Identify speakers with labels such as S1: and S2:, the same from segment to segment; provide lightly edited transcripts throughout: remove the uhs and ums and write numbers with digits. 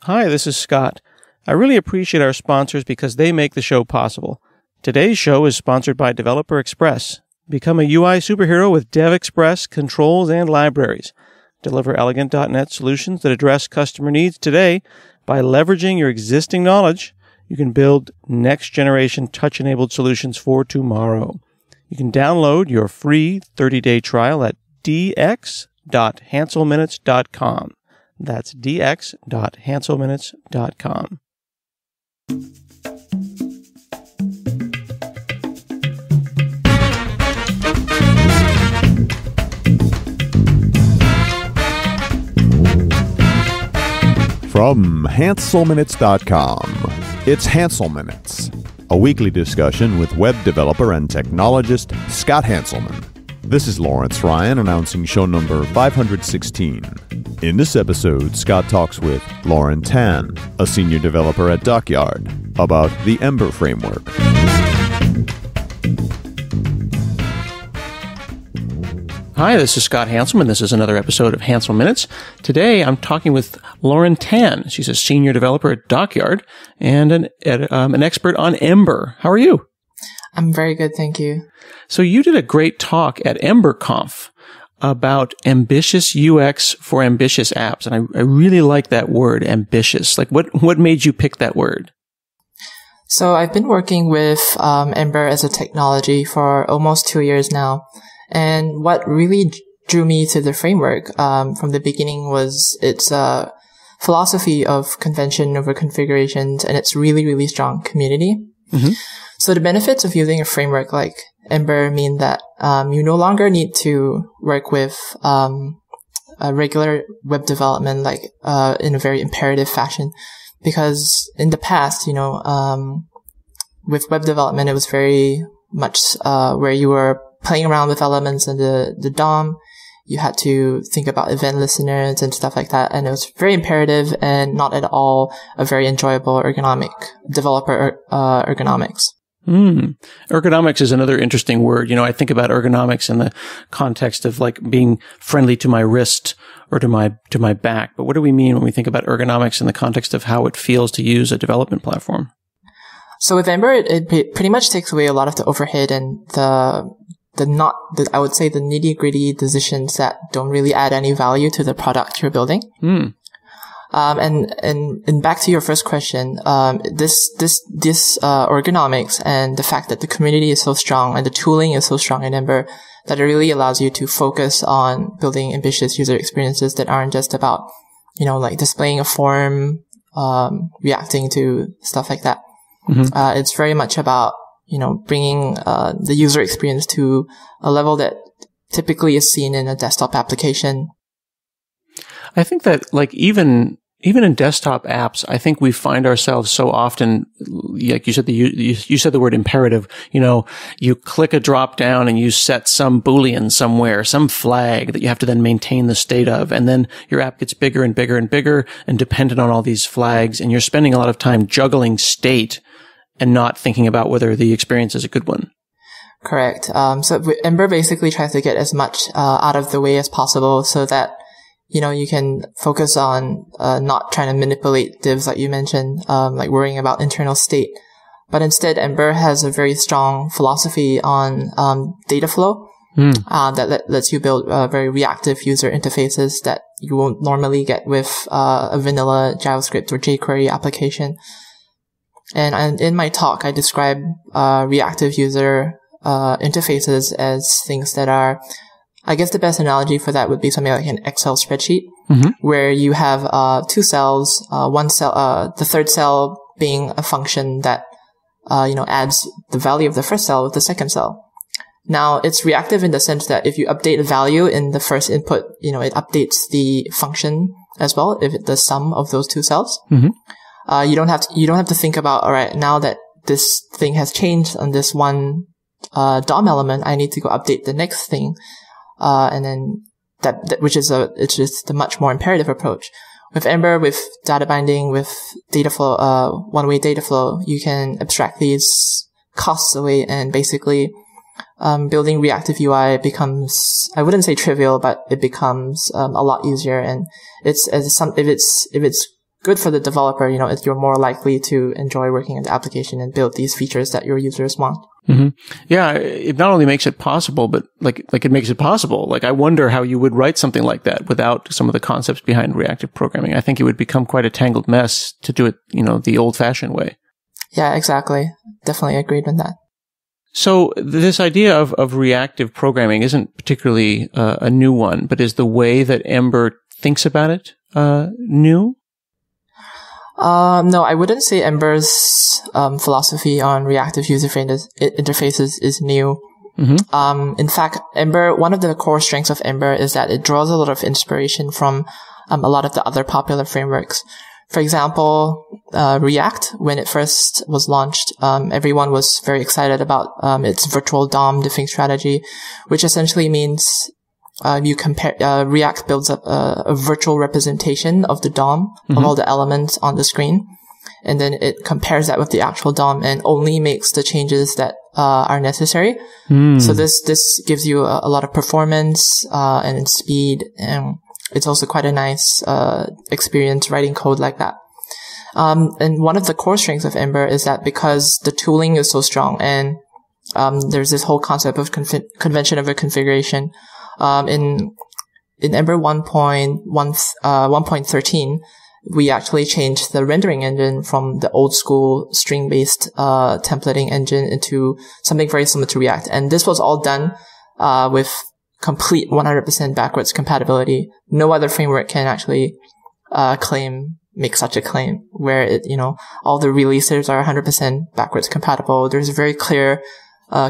S1: Hi, this is Scott. I really appreciate our sponsors because they make the show possible. Today's show is sponsored by Developer Express. Become a UI superhero with Dev Express, controls, and libraries. Deliver elegant .NET solutions that address customer needs today. By leveraging your existing knowledge, you can build next-generation touch-enabled solutions for tomorrow. You can download your free 30-day trial at dx.hanselminutes.com. That's dx.hanselminutes.com.
S2: From hanselminutes.com, it's Hansel Minutes, a weekly discussion with web developer and technologist Scott Hanselman. This is Lawrence Ryan announcing show number 516. In this episode, Scott talks with Lauren Tan, a senior developer at Dockyard, about the Ember Framework.
S1: Hi, this is Scott Hanselman. This is another episode of Hansel Minutes. Today, I'm talking with Lauren Tan. She's a senior developer at Dockyard and an expert on Ember. How are you?
S3: I'm very good, thank you.
S1: So you did a great talk at EmberConf about ambitious UX for ambitious apps, and I really like that word, ambitious. Like, what made you pick that word?
S3: So I've been working with Ember as a technology for almost 2 years now. And what really drew me to the framework from the beginning was its philosophy of convention over configurations and its really, really strong community. Mm-hmm. So the benefits of using a framework like Ember mean that you no longer need to work with a regular web development like in a very imperative fashion. Because in the past, with web development, it was very much where you were playing around with elements in the DOM. You had to think about event listeners and stuff like that. And it was very imperative and not at all a very enjoyable developer ergonomics.
S1: Ergonomics is another interesting word. I think about ergonomics in the context of like being friendly to my wrist or to my back. But what do we mean when we think about ergonomics in the context of how it feels to use a development platform?
S3: So with Ember, it pretty much takes away a lot of the overhead and I would say the nitty-gritty decisions that don't really add any value to the product you're building. And back to your first question, this ergonomics and the fact that the community is so strong and the tooling is so strong in Ember that it really allows you to focus on building ambitious user experiences that aren't just about, like displaying a form, reacting to stuff like that. Mm-hmm. It's very much about, bringing the user experience to a level that typically is seen in a desktop application.
S1: I think that like even in desktop apps, I think we find ourselves so often, like you said, you said the word imperative. You click a drop down and you set some Boolean somewhere, some flag that you have to then maintain the state of, and then your app gets bigger and bigger and bigger and dependent on all these flags, and you're spending a lot of time juggling state and not thinking about whether the experience is a good one.
S3: Correct. So Ember basically tries to get as much out of the way as possible so that, you can focus on not trying to manipulate divs like you mentioned, like worrying about internal state. But instead, Ember has a very strong philosophy on data flow that lets you build very reactive user interfaces that you won't normally get with a vanilla JavaScript or jQuery application. And in my talk, I describe reactive user interfaces as things that are, I guess the best analogy for that would be something like an Excel spreadsheet, mm-hmm. where you have two cells, one cell, the third cell being a function that adds the value of the first cell with the second cell. Now, it's reactive in the sense that if you update a value in the first input, it updates the function as well, if it's the sum of those two cells. Mm-hmm. You don't have to think about, all right, now that this thing has changed on this one DOM element, I need to go update the next thing. And then it's just a much more imperative approach. With Ember, with data binding, with data flow, one-way data flow, you can abstract these costs away, and basically, building reactive UI becomes, I wouldn't say trivial, but it becomes, a lot easier. And if it's good for the developer. You're more likely to enjoy working on the application and build these features that your users want.
S1: Mm-hmm. Yeah, it not only makes it possible, but like it makes it possible. Like, I wonder how you would write something like that without some of the concepts behind reactive programming. I think it would become quite a tangled mess to do it, the old-fashioned way.
S3: Yeah, exactly. Definitely agreed with that.
S1: So this idea of reactive programming isn't particularly a new one, but is the way that Ember thinks about it new?
S3: No, I wouldn't say Ember's philosophy on reactive user interfaces is new. Mm-hmm. In fact, Ember, one of the core strengths of Ember is that it draws a lot of inspiration from a lot of the other popular frameworks. For example, React, when it first was launched, everyone was very excited about its virtual DOM diffing strategy, which essentially means React builds up a virtual representation of the DOM, mm-hmm. of all the elements on the screen, and then it compares that with the actual DOM and only makes the changes that are necessary. So this gives you a lot of performance and speed, and it's also quite a nice experience writing code like that. And one of the core strengths of Ember is that because the tooling is so strong and there's this whole concept of convention over configuration. In Ember 1.13, we actually changed the rendering engine from the old school string-based templating engine into something very similar to React. And this was all done with complete 100% backwards compatibility. No other framework can actually make such a claim where all the releases are 100% backwards compatible. There's a very clear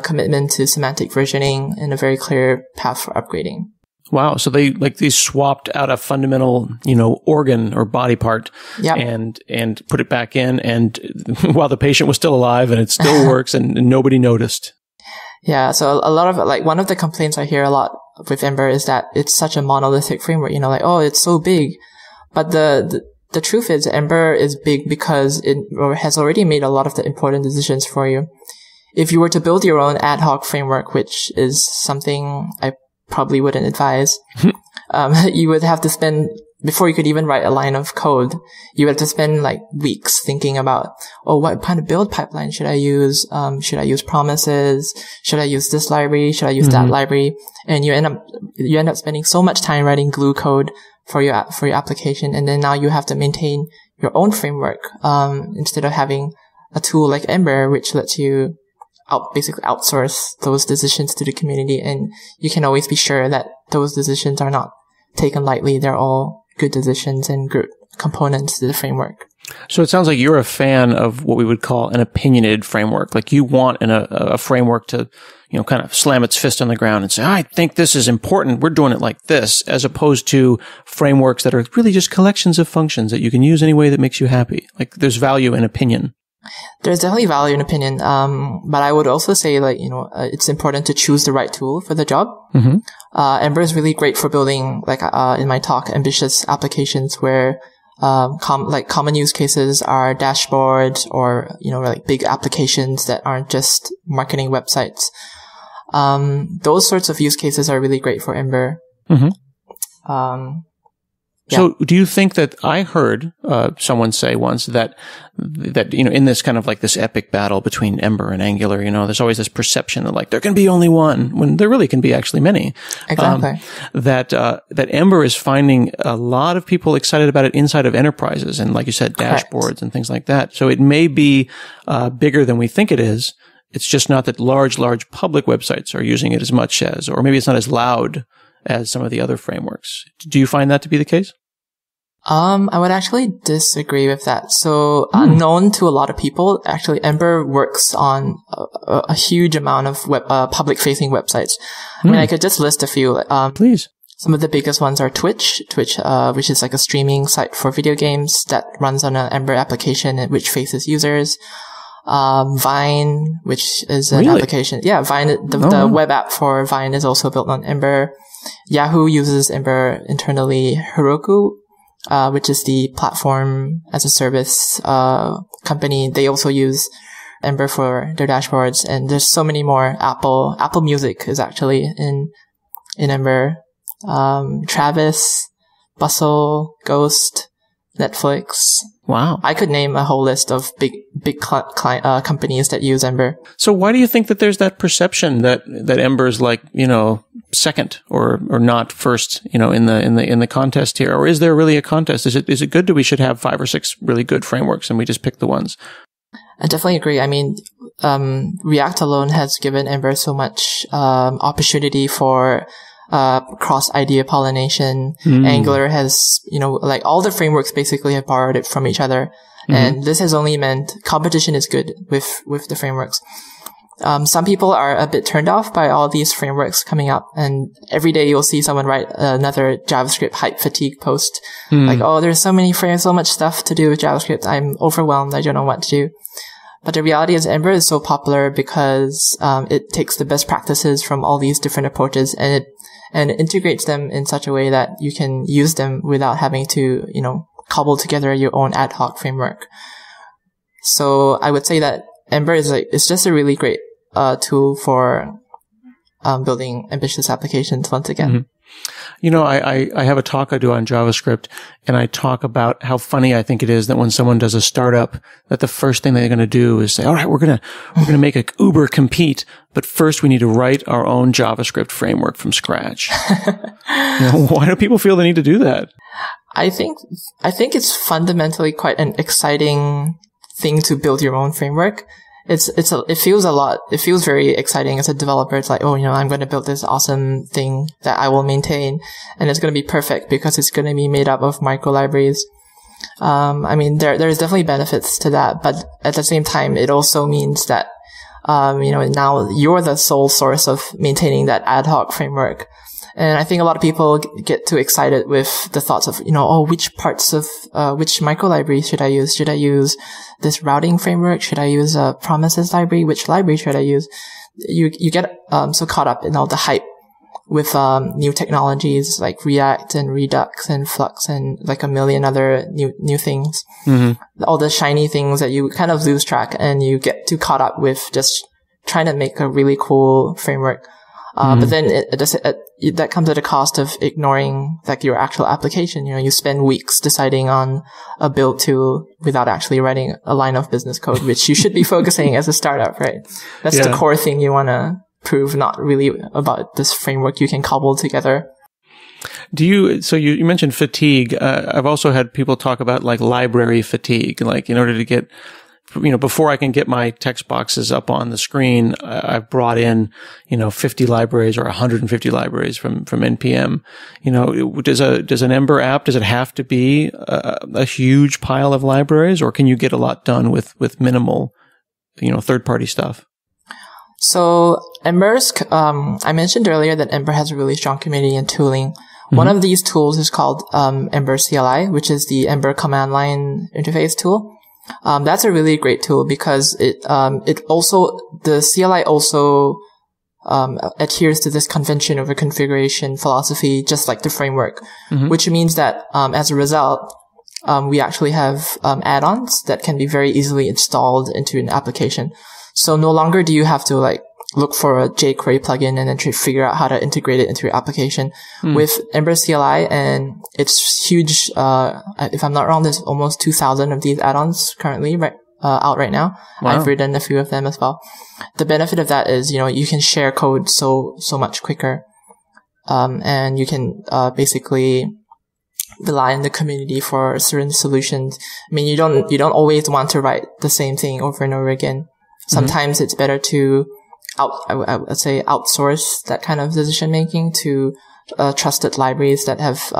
S3: commitment to semantic versioning and a very clear path for upgrading.
S1: Wow. So they swapped out a fundamental, organ or body part,
S3: yep.
S1: and put it back in, and while the patient was still alive, and it still works, and nobody noticed.
S3: Yeah. So a lot of one of the complaints I hear a lot with Ember is that it's such a monolithic framework, it's so big. But the truth is Ember is big because it has already made a lot of the important decisions for you. If you were to build your own ad hoc framework, which is something I probably wouldn't advise, you would have to spend, before you could even write a line of code, you would have to spend weeks thinking about, what kind of build pipeline should I use? Should I use promises? Should I use this library? Should I use that library? And you end up spending so much time writing glue code for your application. And then now you have to maintain your own framework, instead of having a tool like Ember, which lets you basically outsource those decisions to the community, and you can always be sure that those decisions are not taken lightly. They're all good decisions and good components to the framework.
S1: So it sounds like you're a fan of what we would call an opinionated framework. Like, you want a framework to, kind of slam its fist on the ground and say, I think this is important, we're doing it like this, as opposed to frameworks that are really just collections of functions that you can use any way that makes you happy. Like, there's value in opinion.
S3: There's definitely value in opinion. But I would also say it's important to choose the right tool for the job. Mm-hmm. Ember is really great for building, in my talk, ambitious applications where, common use cases are dashboards or, big applications that aren't just marketing websites. Those sorts of use cases are really great for Ember. Mm-hmm. Yeah.
S1: So do you think that I heard someone say once that in this kind of this epic battle between Ember and Angular, there's always this perception that there can be only one, when there really can be actually many.
S3: Exactly.
S1: That Ember is finding a lot of people excited about it inside of enterprises and, like you said, dashboards
S3: Correct.
S1: And things like that. So it may be bigger than we think it is. It's just not that large public websites are using it as much as, or maybe it's not as loud as some of the other frameworks. Do you find that to be the case?
S3: I would actually disagree with that. So, unknown to a lot of people, actually, Ember works on a huge amount of public facing websites. I mean, I could just list a few.
S1: Please.
S3: Some of the biggest ones are Twitch, which is a streaming site for video games that runs on an Ember application which faces users. Vine, which is an application. Yeah, Vine, the web app for Vine is also built on Ember. Yahoo uses Ember internally. Heroku, which is the platform as a service company, they also use Ember for their dashboards. And there's so many more. Apple Music is actually in Ember. Travis, Bustle, Ghost, Netflix.
S1: Wow.
S3: I could name a whole list of big companies that use Ember.
S1: So why do you think that there's that perception that Ember is like, second or not first, in the contest here? Or is there really a contest? Is it good that we should have 5 or 6 really good frameworks and we just pick the ones?
S3: I definitely agree. I mean, React alone has given Ember so much opportunity for cross idea pollination. Angular has, all the frameworks basically have borrowed it from each other. And this has only meant competition is good with the frameworks. Some people are a bit turned off by all these frameworks coming up, and every day you'll see someone write another JavaScript hype fatigue post. Like, oh, there's so many frameworks, so much stuff to do with JavaScript. I'm overwhelmed. I don't know what to do. But the reality is Ember is so popular because it takes the best practices from all these different approaches and it integrates them in such a way that you can use them without having to, cobble together your own ad hoc framework. So I would say that Ember it's just a really great tool for building ambitious applications once again.
S1: I have a talk I do on JavaScript, and I talk about how funny I think it is that when someone does a startup, that the first thing they're going to do is say, all right, we're going to make a Uber compete, but first we need to write our own JavaScript framework from scratch. Why do people feel the need to do that?
S3: I think it's fundamentally quite an exciting thing to build your own framework. It feels very exciting as a developer. It's like, I'm going to build this awesome thing that I will maintain, and it's going to be perfect because it's going to be made up of micro libraries. There's definitely benefits to that, but at the same time, it also means that, now you're the sole source of maintaining that ad hoc framework. And I think a lot of people get too excited with the thoughts of, which parts of, which micro library should I use? Should I use this routing framework? Should I use a promises library? Which library should I use? You get, so caught up in all the hype with, new technologies like React and Redux and Flux and like a million other new things. All the shiny things that you kind of lose track and you get too caught up with just trying to make a really cool framework. But then that comes at a cost of ignoring like your actual application. You spend weeks deciding on a build tool without actually writing a line of business code, which you should be focusing as a startup, right? That's the core thing you want to prove, not really about this framework you can cobble together.
S1: So you mentioned fatigue. I've also had people talk about like library fatigue, like in order to get, before I can get my text boxes up on the screen, I've brought in, 50 libraries or 150 libraries from NPM. Does an Ember app, does it have to be a huge pile of libraries, or can you get a lot done with minimal, third-party stuff?
S3: So Ember's, I mentioned earlier that Ember has a really strong community and tooling. One of these tools is called Ember CLI, which is the Ember command line interface tool. That's a really great tool because the CLI also adheres to this convention over configuration philosophy, just like the framework, which means that as a result, we actually have add-ons that can be very easily installed into an application. So no longer do you have to like look for a jQuery plugin and then figure out how to integrate it into your application. With Ember CLI and its huge, if I'm not wrong, there's almost 2,000 of these add-ons currently out right now. Wow. I've written a few of them as well. The benefit of that is, you can share code so much quicker. And you can, basically rely on the community for certain solutions. I mean, you don't always want to write the same thing over and over again. Sometimes it's better to I would say outsource that kind of decision making to trusted libraries that have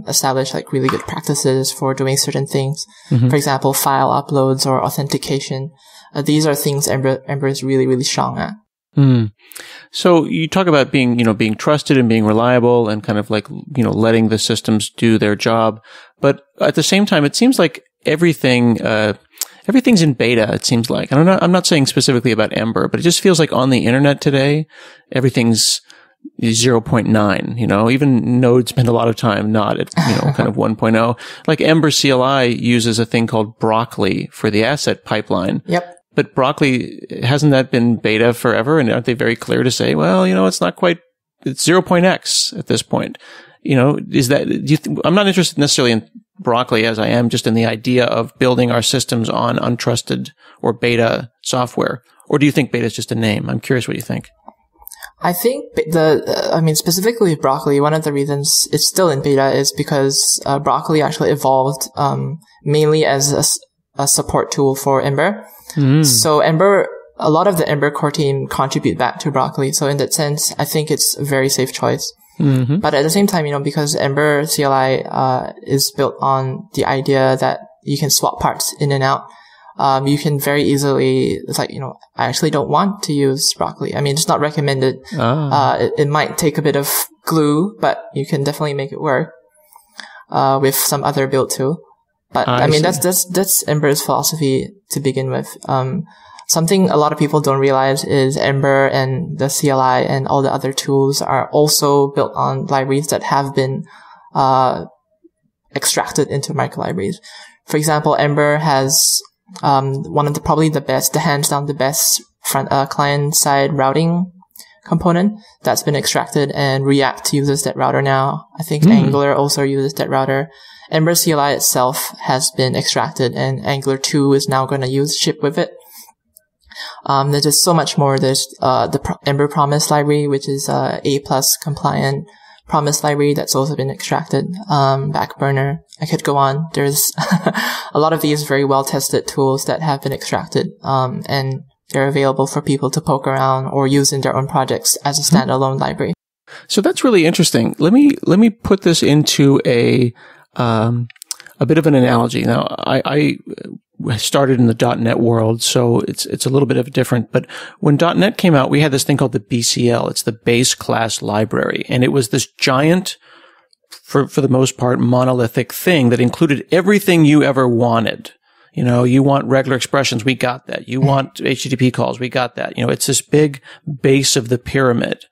S3: established like really good practices for doing certain things. For example, file uploads or authentication. These are things Ember is really, really strong at.
S1: So you talk about being trusted and being reliable and kind of like, letting the systems do their job. But at the same time, it seems like everything's in beta, it seems like. And I'm not saying specifically about Ember, but it just feels like on the internet today, everything's 0.9, even Node spend a lot of time not at, kind of 1.0. Like Ember CLI uses a thing called Broccoli for the asset pipeline. Yep. But Broccoli, hasn't that been beta forever? And aren't they very clear to say, well, it's not quite, it's 0.x at this point. Is that, I'm not interested necessarily in Broccoli as I am just in the idea of building our systems on untrusted or beta software? Or do you think beta is just a name? I'm curious what you think.
S3: I think specifically with Broccoli, one of the reasons it's still in beta is because Broccoli actually evolved mainly as a support tool for Ember. So a lot of the Ember core team contribute back to Broccoli. So in that sense, I think it's a very safe choice. But at the same time, because Ember CLI is built on the idea that you can swap parts in and out, you can very easily, it's like, I actually don't want to use Broccoli. I mean, it's not recommended. It might take a bit of glue, but you can definitely make it work with some other build tool. But that's Ember's philosophy to begin with. Something a lot of people don't realize is Ember and the CLI and all the other tools are also built on libraries that have been extracted into microlibraries. For example, Ember has one of the hands down the best front client side routing component that's been extracted, and React uses that router now. I think Angular also uses that router. Ember CLI itself has been extracted, and Angular 2 is now going to ship with it. There's just so much more. There's the Ember Promise library, which is A+ compliant Promise library that's also been extracted. Backburner. I could go on. There's a lot of these very well-tested tools that have been extracted, and they're available for people to poke around or use in their own projects as a standalone library.
S1: So that's really interesting. Let me put this into a bit of an analogy. Now, I started in the .NET world, so it's a little bit of different. But when .NET came out, we had this thing called the BCL. It's the base class library, and it was this giant, for the most part, monolithic thing that included everything you ever wanted. You want regular expressions, we got that. You want HTTP calls, we got that. It's this big base of the pyramid.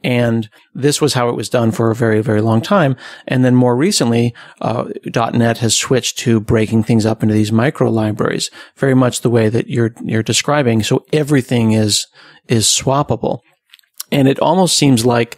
S1: And this was how it was done for a very, very long time. And then more recently, .NET has switched to breaking things up into these micro libraries, very much the way that you're describing. So everything is swappable. And it almost seems like,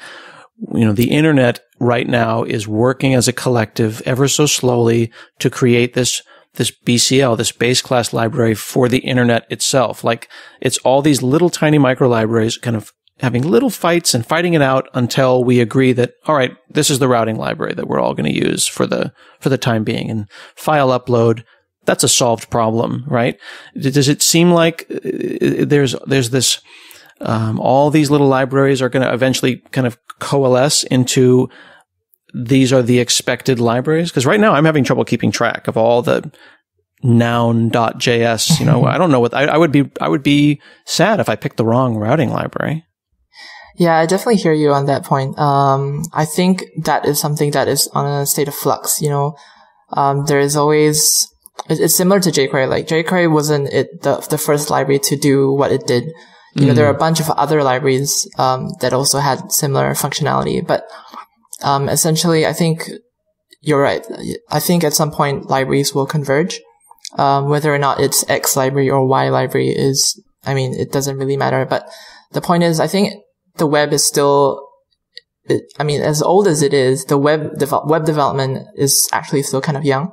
S1: the internet right now is working as a collective ever so slowly to create this BCL, this base class library for the internet itself. Like, it's all these little tiny micro libraries kind of having little fights and fighting it out until we agree that, all right, this is the routing library that we're all going to use for the time being. And file upload, that's a solved problem, right? Does it seem like there's this, all these little libraries are going to eventually kind of coalesce into these are the expected libraries? Because right now I'm having trouble keeping track of all the noun.js. I don't know what I would be sad if I picked the wrong routing library.
S3: Yeah, I definitely hear you on that point. I think that is something that is on a state of flux. There is always, it's similar to jQuery. Like, jQuery wasn't the first library to do what it did. There are a bunch of other libraries that also had similar functionality, but essentially, I think you're right. I think at some point libraries will converge. Whether or not it's X library or Y library it doesn't really matter. But the point is, I think the web is still, as old as it is, the web development is actually still kind of young,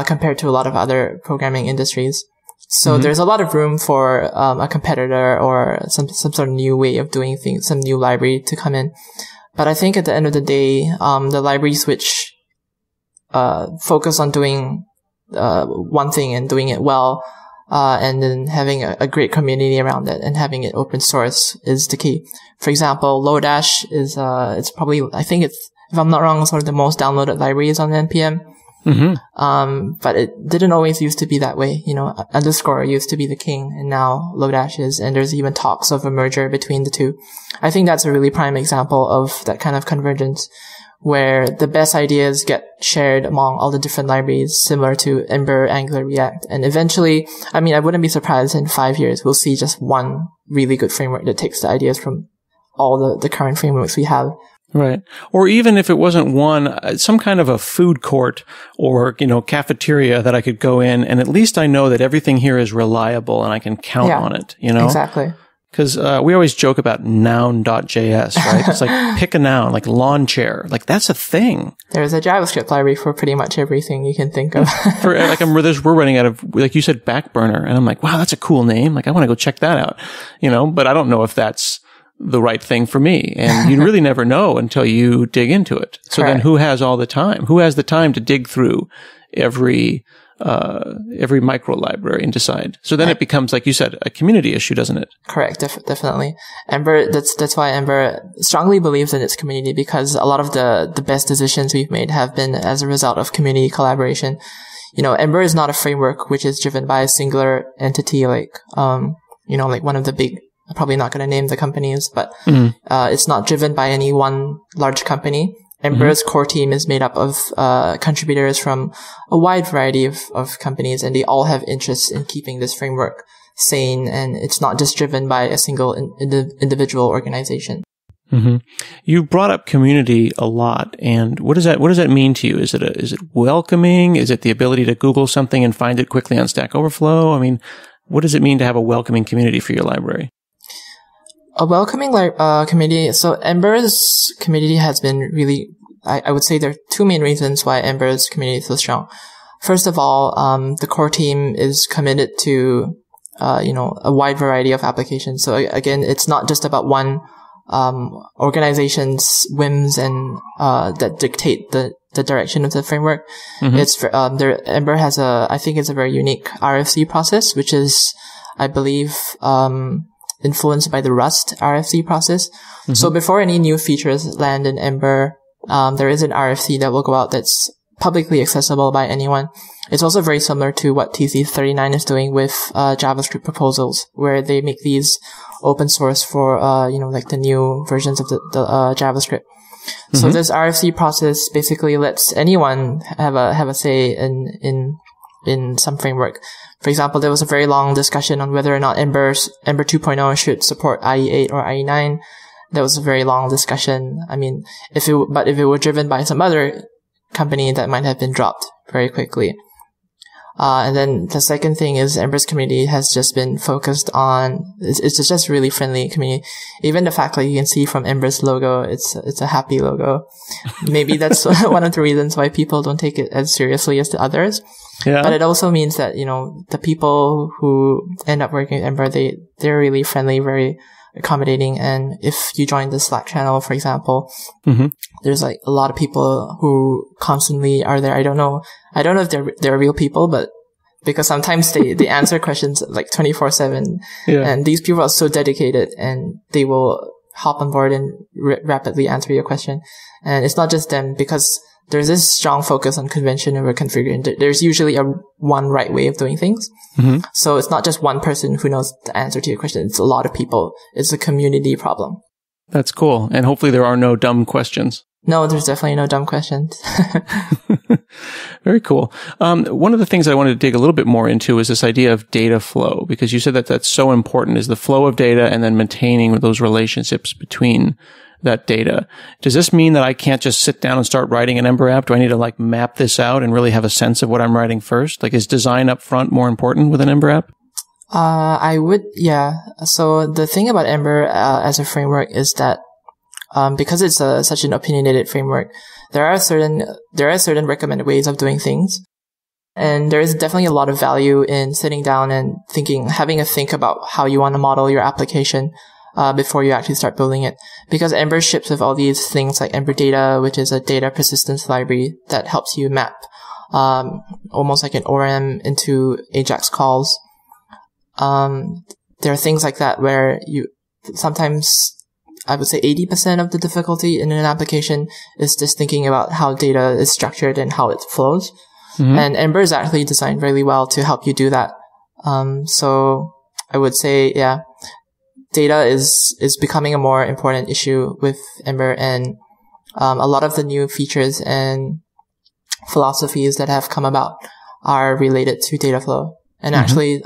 S3: compared to a lot of other programming industries. So there's a lot of room for a competitor or some sort of new way of doing things, some new library to come in. But I think at the end of the day, the libraries which focus on doing one thing and doing it well, and then having a great community around it and having it open source is the key. For example, Lodash is it's probably, I think it's, if I'm not wrong, sort of the most downloaded libraries on NPM. But it didn't always used to be that way. Underscore used to be the king, and now Lodash is, and there's even talks of a merger between the two. I think that's a really prime example of that kind of convergence, where the best ideas get shared among all the different libraries, similar to Ember, Angular, React. And eventually, I wouldn't be surprised in 5 years, we'll see just one really good framework that takes the ideas from all the current frameworks we have.
S1: Right. Or even if it wasn't one, some kind of a food court or, cafeteria that I could go in, and at least I know that everything here is reliable and I can count on it,
S3: Exactly.
S1: Because we always joke about noun.js, right? It's like pick a noun, like lawn chair. Like that's a thing.
S3: There's a JavaScript library for pretty much everything you can think of.
S1: We're running out of, like you said, Backburner. And I'm like, wow, that's a cool name. Like I want to go check that out, but I don't know if that's the right thing for me. And you really never know until you dig into it. So
S3: Correct.
S1: Then who has all the time? Who has the time to dig through every micro library and decide? So then it becomes, like you said, a community issue, doesn't it?
S3: Correct. Definitely. Ember, that's why Ember strongly believes in its community, because a lot of the best decisions we've made have been as a result of community collaboration. Ember is not a framework which is driven by a singular entity, like one of the big, I'm probably not going to name the companies, but it's not driven by any one large company. Ember's core team is made up of contributors from a wide variety of companies, and they all have interests in keeping this framework sane, and it's not just driven by a single individual organization.
S1: Mm-hmm. You brought up community a lot, and what does that mean to you? Is it welcoming? Is it the ability to Google something and find it quickly on Stack Overflow? I mean, what does it mean to have a welcoming community for your library?
S3: A welcoming community. So Ember's community has been really, I would say there are two main reasons why Ember's community is so strong. First of all, the core team is committed to, a wide variety of applications. So again, it's not just about one, organization's whims and, that dictate the direction of the framework. It's, Ember has I think it's a very unique RFC process, which is, I believe, influenced by the Rust RFC process. So before any new features land in Ember, there is an RFC that will go out that's publicly accessible by anyone. It's also very similar to what TC39 is doing with JavaScript proposals, where they make these open source for like the new versions of the JavaScript. So this RFC process basically lets anyone have a say in some framework. For example, there was a very long discussion on whether or not Ember 2.0 should support IE8 or IE9. That was a very long discussion. I mean, if it were driven by some other company, that might have been dropped very quickly. And then the second thing is Ember's community has just been focused on, it's just really friendly community. Even the fact that you can see from Ember's logo, it's a happy logo. Maybe that's one of the reasons why people don't take it as seriously as the others. Yeah. But it also means that, the people who end up working at Ember, they're really friendly, very accommodating. And if you join the Slack channel, for example, there's like a lot of people who constantly are there. I don't know if they're real people, but because sometimes they answer questions like 24/7. Yeah. And these people are so dedicated, and they will hop on board and rapidly answer your question. And it's not just them, because there's this strong focus on convention over configuration. There's usually one right way of doing things. So it's not just one person who knows the answer to your question. It's a lot of people. It's a community problem.
S1: That's cool. And hopefully there are no dumb questions.
S3: No, there's definitely no dumb questions.
S1: Very cool. One of the things I wanted to dig a little bit more into is this idea of data flow, because you said that that's so important, is the flow of data and then maintaining those relationships between that data. Does this mean that I can't just sit down and start writing an Ember app? Do I need to map this out and really have a sense of what I'm writing first? Is design up front more important with an Ember app?
S3: I would, yeah. So the thing about Ember as a framework is that because it's such an opinionated framework, there are certain recommended ways of doing things. And there is definitely a lot of value in sitting down and having a think about how you want to model your application before you actually start building it. Because Ember ships with all these things like Ember Data, which is a data persistence library that helps you map almost like an ORM into AJAX calls. There are things like that where sometimes I would say 80% of the difficulty in an application is just thinking about how data is structured and how it flows. And Ember is actually designed really well to help you do that. So I would say, yeah, data is becoming a more important issue with Ember, and a lot of the new features and philosophies that have come about are related to data flow. And actually,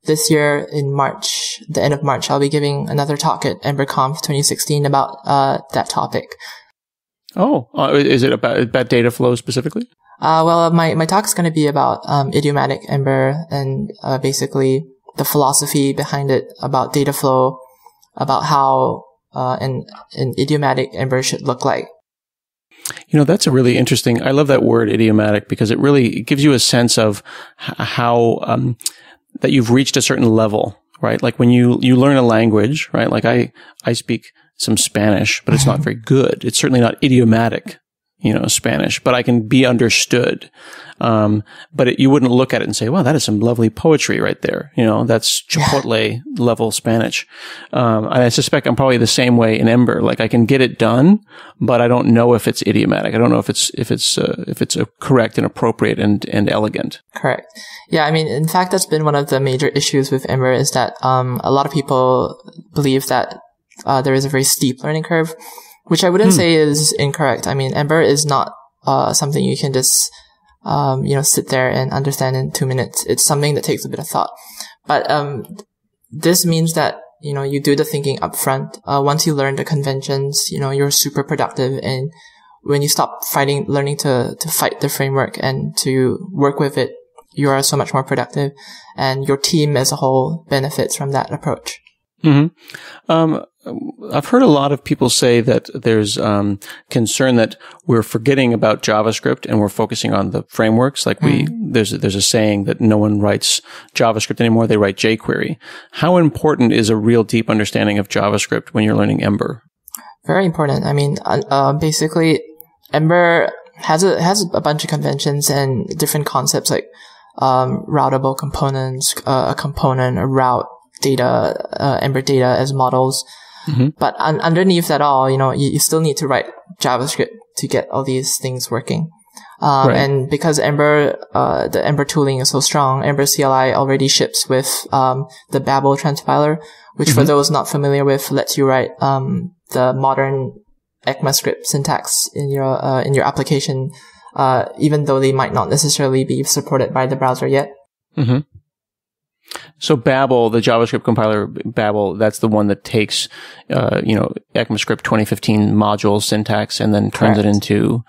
S3: this year in March, the end of March, I'll be giving another talk at EmberConf 2016 about that topic.
S1: Oh, is it about data flow specifically?
S3: Well, my talk is going to be about idiomatic Ember, and basically the philosophy behind it, about data flow, about how an idiomatic Ember should look like.
S1: That's a really interesting, I love that word idiomatic, because it gives you a sense of how, that you've reached a certain level, right? Like when you learn a language, right? Like I speak some Spanish, but it's not very good. It's certainly not idiomatic, Spanish, but I can be understood. But you wouldn't look at it and say, wow, that is some lovely poetry right there. That's Chipotle level Spanish. And I suspect I'm probably the same way in Ember. Like I can get it done, but I don't know if it's idiomatic. I don't know if it's correct and appropriate and elegant.
S3: Correct. Yeah. I mean, in fact, that's been one of the major issues with Ember is that, a lot of people believe that, there is a very steep learning curve, which I wouldn't say is incorrect. I mean, Ember is not, something you can just, sit there and understand in 2 minutes. It's something that takes a bit of thought. But, this means that, you do the thinking up front. Once you learn the conventions, you're super productive. And when you stop learning to fight the framework and to work with it, you are so much more productive. And your team as a whole benefits from that approach.
S1: Mm-hmm. I've heard a lot of people say that there's concern that we're forgetting about JavaScript and we're focusing on the frameworks. Like there's a saying that no one writes JavaScript anymore; they write jQuery. How important is a real deep understanding of JavaScript when you're learning Ember?
S3: Very important. I mean, basically, Ember has a bunch of conventions and different concepts like routable components, a component, a route, data, Ember data as models. Mm-hmm. But underneath that all, you still need to write JavaScript to get all these things working. Right. And because Ember, the Ember tooling is so strong, Ember CLI already ships with, the Babel transpiler, which for those not familiar with lets you write, the modern ECMAScript syntax in your application, even though they might not necessarily be supported by the browser yet. Mm-hmm.
S1: So Babel, the JavaScript compiler Babel, that's the one that takes, ECMAScript 2015 module syntax and then turns it into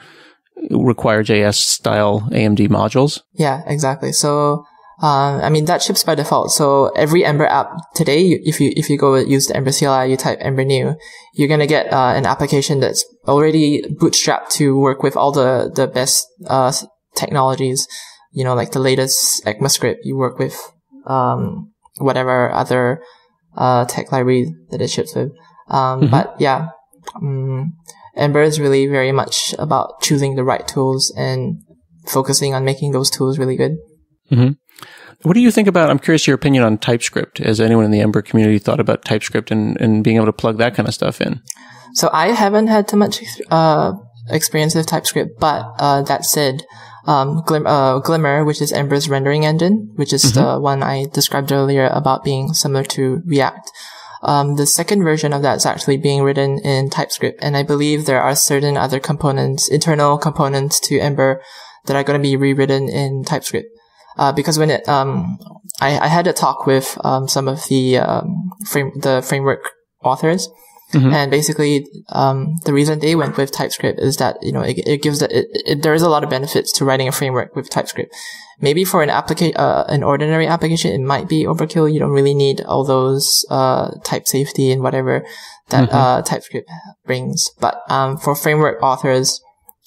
S1: Require.js style AMD modules.
S3: Yeah, exactly. So, that ships by default. So every Ember app today, if you go use the Ember CLI, you type Ember new, you're going to get, an application that's already bootstrapped to work with all the best, technologies, like the latest ECMAScript you work with. Whatever other, tech library that it ships with. But yeah, Ember is really very much about choosing the right tools and focusing on making those tools really good.
S1: Mm-hmm. What do you think about, I'm curious your opinion on TypeScript. Has anyone in the Ember community thought about TypeScript and being able to plug that kind of stuff in?
S3: So I haven't had too much, experience with TypeScript, but, that said, Glimmer, which is Ember's rendering engine, which is the one I described earlier about being similar to React. The second version of that is actually being written in TypeScript, and I believe there are certain other components, internal components to Ember that are going to be rewritten in TypeScript. Because when I had a talk with, some of the framework authors. Mm-hmm. And basically, the reason they went with TypeScript is that, it gives there is a lot of benefits to writing a framework with TypeScript. Maybe for an ordinary application, it might be overkill. You don't really need all those, type safety and whatever that, TypeScript brings. But, for framework authors,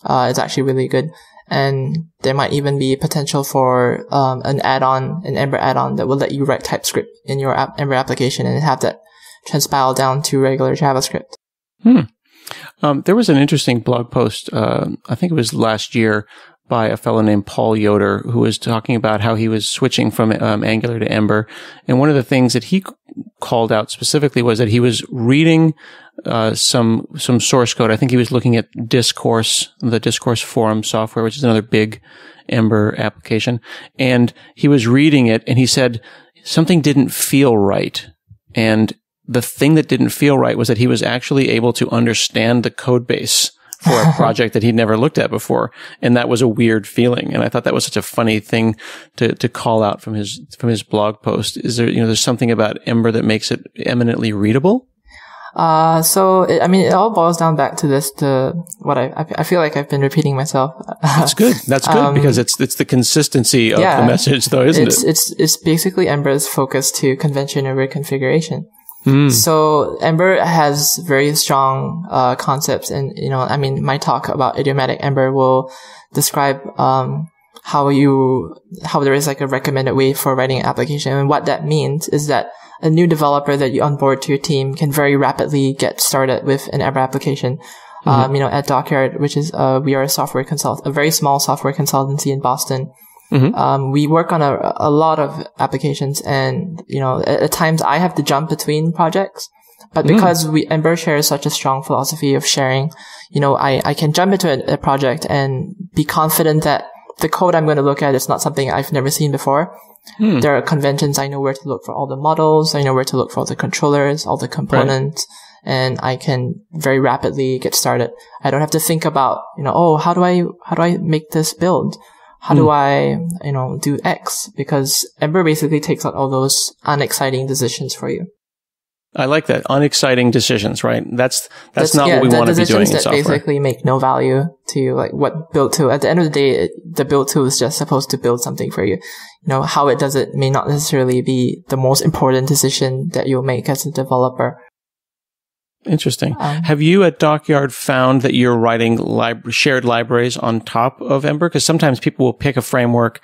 S3: it's actually really good. And there might even be potential for, an Ember add-on that will let you write TypeScript in your Ember application and have that transpile down to regular JavaScript.
S1: There was an interesting blog post, I think it was last year, by a fellow named Paul Yoder, who was talking about how he was switching from Angular to Ember. And one of the things that he called out specifically was that he was reading some source code. I think he was looking at Discourse, the Discourse forum software, which is another big Ember application. And he was reading it, and he said something didn't feel right. And the thing that didn't feel right was that he was actually able to understand the code base for a project that he'd never looked at before. And that was a weird feeling. And I thought that was such a funny thing to call out from his blog post. Is there, there's something about Ember that makes it eminently readable?
S3: It all boils down back to this, I feel like I've been repeating myself.
S1: That's good. That's good because it's the consistency of the message though, isn't it?
S3: It's basically Ember's focus to convention over configuration. So Ember has very strong, concepts and, my talk about idiomatic Ember will describe, how there is like a recommended way for writing an application. And what that means is that a new developer that you onboard to your team can very rapidly get started with an Ember application. At Dockyard, which is, we are a very small software consultancy in Boston. We work on a lot of applications and, at times I have to jump between projects, but because Ember shares such a strong philosophy of sharing, I can jump into a project and be confident that the code I'm going to look at is not something I've never seen before. There are conventions. I know where to look for all the models. I know where to look for all the controllers, all the components, and I can very rapidly get started. I don't have to think about, how do I make this build? How do I, do X? Because Ember basically takes out all those unexciting decisions for you.
S1: I like that. Unexciting decisions, right? That's not what we want to be doing in software.
S3: Decisions that basically make no value to you, like what build tool. At the end of the day, the build tool is just supposed to build something for you. How it does it may not necessarily be the most important decision that you'll make as a developer.
S1: Interesting. Have you at Dockyard found that you're writing shared libraries on top of Ember? Because sometimes people will pick a framework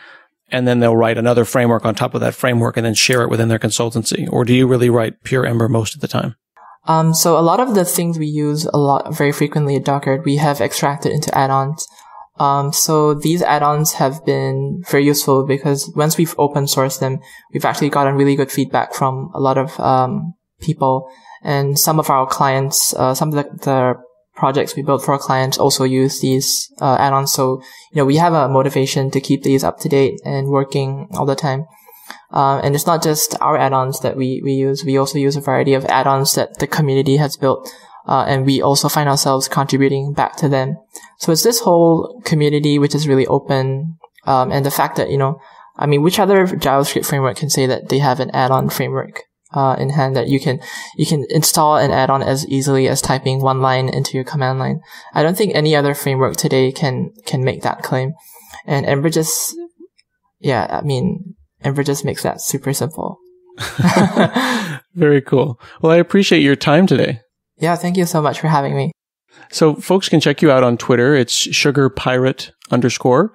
S1: and then they'll write another framework on top of that framework and then share it within their consultancy. Or do you really write pure Ember most of the time?
S3: So a lot of the things we use very frequently at Dockyard, we have extracted into add-ons. So these add-ons have been very useful because once we've open sourced them, we've actually gotten really good feedback from a lot of, people. And some of our clients, some of the projects we built for our clients also use these add-ons. So, we have a motivation to keep these up to date and working all the time. And it's not just our add-ons that we use. We also use a variety of add-ons that the community has built. And we also find ourselves contributing back to them. So it's this whole community which is really open. And the fact that, which other JavaScript framework can say that they have an add-on framework in hand that you can install an add-on as easily as typing one line into your command line. I don't think any other framework today can make that claim. And Ember just makes that super simple.
S1: Very cool. Well, I appreciate your time today.
S3: Yeah, thank you so much for having me.
S1: So folks can check you out on Twitter. It's sugarpirate_.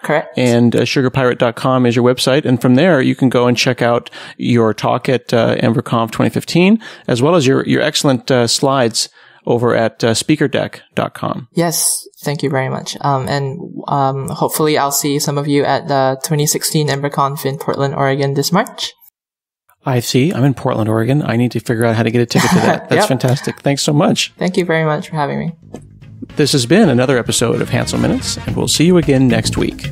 S3: Correct.
S1: And sugarpirate.com is your website. And from there, you can go and check out your talk at EmberConf 2015, as well as your excellent slides over at speakerdeck.com.
S3: Yes, thank you very much. Hopefully I'll see some of you at the 2016 EmberConf in Portland, Oregon this March.
S1: I see. I'm in Portland, Oregon. I need to figure out how to get a ticket to that. That's fantastic. Thanks so much.
S3: Thank you very much for having me.
S1: This has been another episode of Hansel Minutes, and we'll see you again next week.